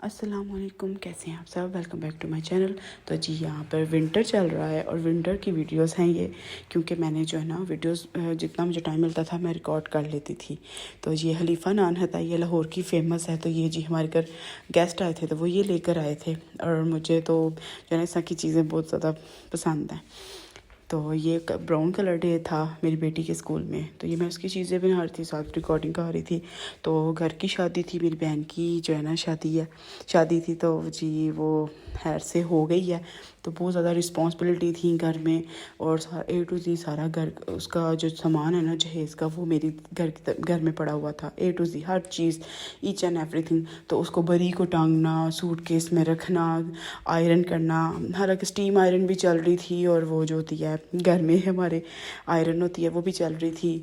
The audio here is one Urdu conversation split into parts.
السلام علیکم، کیسے ہیں آپ سب؟ Welcome back to my channel. تو جی یہاں پر ونٹر چل رہا ہے اور ونٹر کی ویڈیوز ہیں یہ، کیونکہ میں نے جو ہے نا ویڈیوز جتنا مجھے ٹائم ملتا تھا میں ریکارڈ کر لیتی تھی۔ تو یہ حلیفہ نان ہے، یہ لاہور کی فیمس ہے۔ تو یہ جی ہمارے گھر گیسٹ آئے تھے تو وہ یہ لے کر آئے تھے، اور مجھے تو جو ہے نا اس طرح کی چیزیں بہت زیادہ پسند ہیں۔ تو یہ براؤن کلر ڈے تھا میری بیٹی کے اسکول میں، تو یہ میں اس کی چیزیں بنا رہی تھی، ساتھ ریکارڈنگ کر رہی تھی۔ تو گھر کی شادی تھی، میری بہن کی جو ہے نا شادی تھی، تو جی وہ خیر سے ہو گئی ہے۔ تو بہت زیادہ رسپانسبلٹی تھی گھر میں، اور اے ٹو زی سارا گھر اس کا جو سامان ہے نا جہیز کا، وہ میری گھر میں پڑا ہوا تھا، اے ٹو زی ہر چیز، ایچ اینڈ ایوری تھنگ۔ تو اس کو بری کو ٹانگنا، سوٹ کیس میں رکھنا، آئرن کرنا، حالانکہ اسٹیم آئرن بھی چل رہی تھی، اور وہ جو ہوتی ہے گھر میں ہمارے آئرن ہوتی ہے وہ بھی چل رہی تھی۔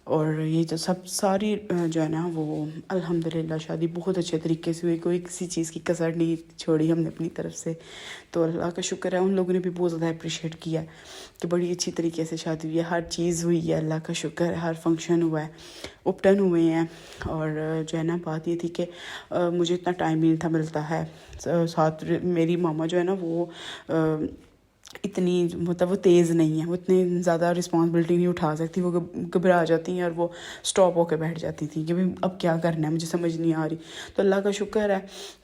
اور یہ جو ساری جو ہے نا وہ الحمدللہ شادی بہت اچھے طریقے سے ہوئی، کوئی کسی چیز کی کسر نہیں چھوڑی ہم نے اپنی طرف سے۔ تو اللہ کا شکر ہے، ان لوگوں نے بھی بہت زیادہ اپریشیٹ کیا کہ بڑی اچھی طریقے سے شادی ہوئی ہے، ہر چیز ہوئی ہے، اللہ کا شکر ہے، ہر فنکشن ہوا ہے، اپٹن ہوئے ہیں۔ اور جو ہے نا بات یہ تھی کہ مجھے اتنا ٹائم نہیں تھا ملتا ہے، ساتھ میری ماما جو ہے نا وہ اتنی مطلب وہ تیز نہیں ہے، وہ اتنی زیادہ رسپانسبلٹی نہیں اٹھا سکتی، وہ گھبرا جاتی ہیں اور وہ سٹاپ ہو کے بیٹھ جاتی تھی کہ اب کیا کرنا ہے، مجھے سمجھ نہیں آ رہی۔ تو اللہ کا شکر ہے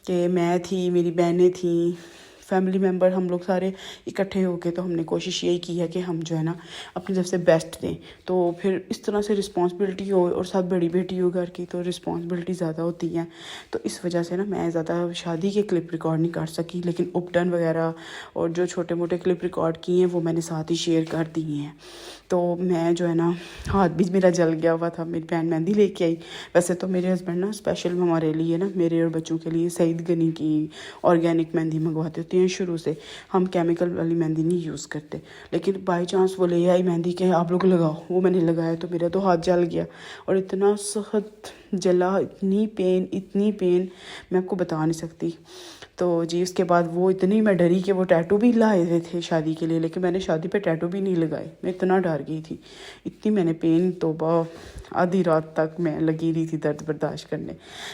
کہ میں تھی، میری بہنیں تھیں، فیملی ممبر، ہم لوگ سارے اکٹھے ہو کے، تو ہم نے کوشش یہی کی ہے کہ ہم جو ہے نا اپنی طرف سے بیسٹ دیں۔ تو پھر اس طرح سے رسپانسبلٹی ہو، اور ساتھ بڑی بیٹی ہو گھر کی، تو رسپانسبلٹی زیادہ ہوتی ہیں۔ تو اس وجہ سے نا میں زیادہ شادی کے کلپ ریکارڈ نہیں کر سکی، لیکن اپٹن وغیرہ اور جو چھوٹے موٹے کلپ ریکارڈ کیے ہیں وہ میں نے ساتھ ہی شیئر کر دیے ہیں۔ تو میں جو ہے نا ہاتھ بھی میرا جل گیا ہوا تھا، میری بہن مہندی لے کے آئی۔ ویسے تو میرے ہسبینڈ نا اسپیشل ہمارے لیے نا، میرے اور بچوں کے لیے سعید غنی کی آرگینک مہندی منگواتے ہوتے ہیں شروع سے، ہم کیمیکل والی مہندی نہیں یوز کرتے۔ لیکن بائی چانس وہ لے آئی مہندی کہ آپ لوگ لگاؤ، وہ میں نے لگایا تو میرا تو ہاتھ جل گیا، اور اتنا سخت جلا، اتنی پین میں آپ کو بتا نہیں سکتی۔ تو جی اس کے بعد وہ اتنی میں ڈری کہ وہ ٹیٹو بھی لائے تھے شادی کے لیے، لیکن میں نے شادی پہ ٹیٹو بھی نہیں لگائے، میں اتنا ڈر گئی تھی، اتنی میں نے پین، توبہ، آدھی رات تک میں لگی رہی تھی درد برداشت کرنے۔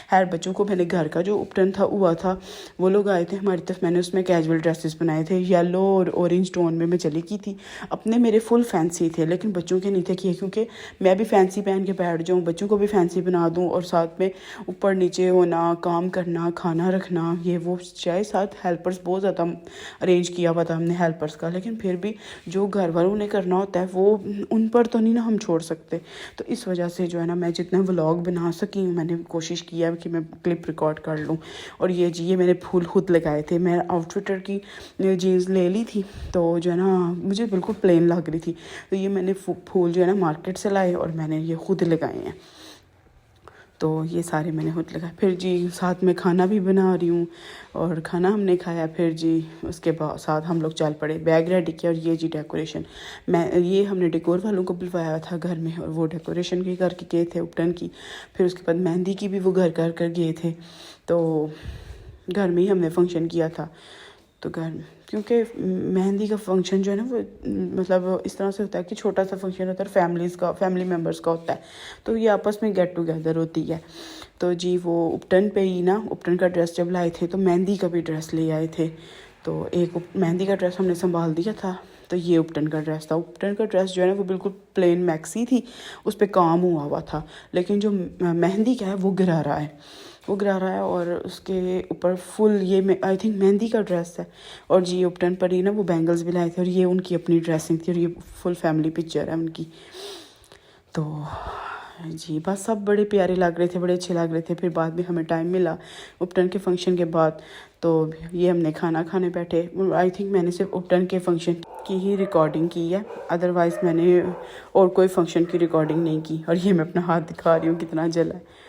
خیر بچوں کو میں نے گھر کا جو اپٹن تھا ہوا تھا، وہ لوگ آئے تھے ہماری طرف، میں نے اس میں کیجول ڈریسز بنائے تھے، یلو اور اورنج ٹون میں چلی کی تھی۔ اپنے میرے فل فینسی تھے، لیکن بچوں کے نہیں تھے کیے، کیونکہ میں بھی فینسی پہن کے بیٹھ جاؤں، بچوں کو بھی فینسی بنا دوں، اور ساتھ میں اوپر نیچے ہونا، کام کرنا، کھانا رکھنا، یہ وہ چاہے ساتھ ہیلپرز بہت زیادہ ارینج کیا ہوا تھا ہم نے ہیلپرز کا، لیکن پھر بھی جو گھر والوں نے کرنا ہوتا ہے وہ ان پر تو نہیں نا ہم چھوڑ سکتے۔ تو اس وجہ سے جو ہے نا میں جتنا ولاگ بنا سکی ہوں، میں نے کوشش کیا کہ میں کلپ ریکارڈ کر لوں۔ اور یہ میں نے پھول خود لگائے تھے، میں آؤٹ فٹر کی جینز لے لی تھی، تو جو ہے نا مجھے بالکل پلین لگ رہی تھی، تو یہ میں نے پھول جو ہے نا مارکیٹ سے لائے، اور میں نے یہ خود لگائے ہیں۔ تو یہ سارے میں نے خود لگائے۔ پھر جی ساتھ میں کھانا بھی بنا رہی ہوں، اور کھانا ہم نے کھایا، پھر جی اس کے بعد ساتھ ہم لوگ چل پڑے، بیگ ریڈی کیا، اور یہ جی ڈیکوریشن، یہ ہم نے ڈیکور والوں کو بلوایا تھا گھر میں، اور وہ ڈیکوریشن بھی کر کے گئے تھے اپٹن کی۔ پھر اس کے بعد مہندی کی بھی وہ گھر کر گئے تھے، تو گھر میں ہی ہم نے فنکشن کیا تھا۔ تو کیونکہ مہندی کا فنکشن جو ہے نا وہ مطلب اس طرح سے ہوتا ہے کہ چھوٹا سا فنکشن ہوتا ہے، فیملی ممبرس کا ہوتا ہے، تو یہ آپس میں گیٹ ٹوگیدر ہوتی ہے۔ تو جی وہ اپٹن پہ ہی نا، اپٹن کا ڈریس جب لائے تھے تو مہندی کا بھی ڈریس لے آئے تھے، تو ایک مہندی کا ڈریس ہم نے سنبھال دیا تھا، تو یہ اپٹن کا ڈریس تھا۔ اپٹن کا ڈریس جو ہے نا وہ بالکل پلین میکسی تھی، اس پہ کام ہوا تھا، لیکن جو مہندی کا ہے وہ گرا رہا ہے، اور اس کے اوپر فل یہ آئی تھنک مہندی کا ڈریس ہے۔ اور جی اپٹن پر ہی نا وہ بینگلز بھی لائے تھے، اور یہ ان کی اپنی ڈریسنگ تھی، اور یہ فل فیملی پکچر ہے ان کی۔ تو جی بس سب بڑے پیارے لگ رہے تھے، بڑے اچھے لگ رہے تھے۔ پھر بعد میں ہمیں ٹائم ملا اپٹن کے فنکشن کے بعد، تو یہ ہم نے کھانا کھانے بیٹھے۔ آئی تھنک میں نے صرف اپٹن کے فنکشن کی ہی ریکارڈنگ کی ہے، ادروائز میں نے اور کوئی فنکشن کی ریکارڈنگ نہیں کی۔ اور یہ میں اپنا ہاتھ دکھا رہی ہوں کتنا جلا ہے۔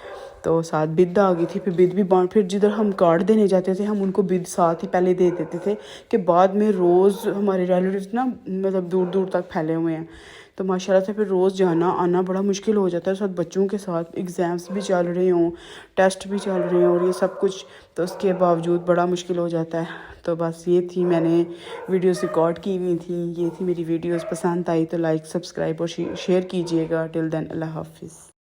تو ساتھ بد آ گئی تھی، پھر بد بھی پھر جدھر ہم کارڈ دینے جاتے تھے ہم ان کو بد ساتھ ہی پہلے دے دیتے تھے، کہ بعد میں روز ہمارے ریلیٹیوز نا مطلب دور دور تک پھیلے ہوئے ہیں، تو ماشاءاللہ سے پھر روز جانا آنا بڑا مشکل ہو جاتا ہے، ساتھ بچوں کے ساتھ ایگزامس بھی چل رہے ہوں، ٹیسٹ بھی چل رہے ہوں، اور یہ سب کچھ، تو اس کے باوجود بڑا مشکل ہو جاتا ہے۔ تو بس یہ تھی، میں نے ویڈیوز ریکارڈ کی ہوئی تھیں، یہ تھی میری ویڈیوز۔ پسند آئی تو لائک، سبسکرائب اور شیئر کیجیے گا۔ ٹل دین اللہ حافظ۔